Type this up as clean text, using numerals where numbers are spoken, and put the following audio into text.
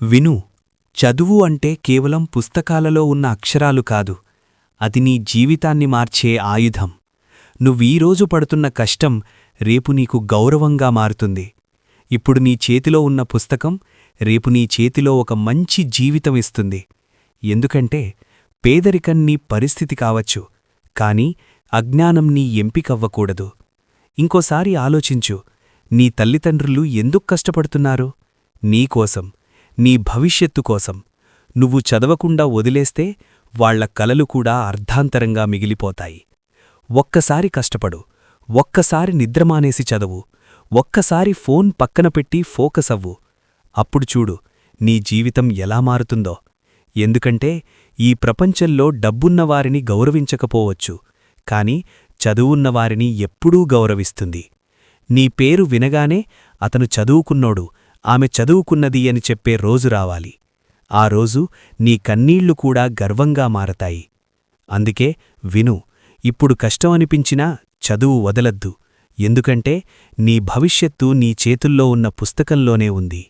విను. చదువు అంటే కేవలం పుస్తకాలలో ఉన్న అక్షరాలు కాదు. అది నీ జీవితాన్ని మార్చే ఆయుధం. నువ్వీరోజు పడుతున్న కష్టం రేపు నీకు గౌరవంగా మారుతుంది. ఇప్పుడు నీ చేతిలో ఉన్న పుస్తకం రేపు నీ చేతిలో ఒక మంచి జీవితం ఇస్తుంది. ఎందుకంటే పేదరికం నీ పరిస్థితి కావచ్చు, కాని అజ్ఞానం నీ ఎంపికవ్వకూడదు. ఇంకోసారి ఆలోచించు, నీ తల్లిదండ్రులు ఎందుకు కష్టపడుతున్నారు? నీకోసం, నీ భవిష్యత్తు కోసం. నువ్వు చదవకుండా వదిలేస్తే వాళ్ల కలలు కూడా అర్ధాంతరంగా మిగిలిపోతాయి. ఒక్కసారి కష్టపడు, ఒక్కసారి నిద్రమానేసి చదువు, ఒక్కసారి ఫోన్ పక్కన పెట్టి ఫోకస్ అవ్వు. అప్పుడు చూడు నీ జీవితం ఎలా మారుతుందో. ఎందుకంటే ఈ ప్రపంచంలో డబ్బున్నవారిని గౌరవించకపోవచ్చు, కాని చదువున్నవారిని ఎప్పుడూ గౌరవిస్తుంది. నీ పేరు వినగానే అతను చదువుకున్నోడు, ఆమె చదువుకున్నది అని చెప్పే రోజు రావాలి. ఆ రోజు నీ కన్నీళ్లు కూడా గర్వంగా మారతాయి. అందుకే విను, ఇప్పుడు కష్టమనిపించినా చదువు వదలద్దు. ఎందుకంటే నీ భవిష్యత్తు నీ చేతుల్లో ఉన్న పుస్తకంలోనే ఉంది.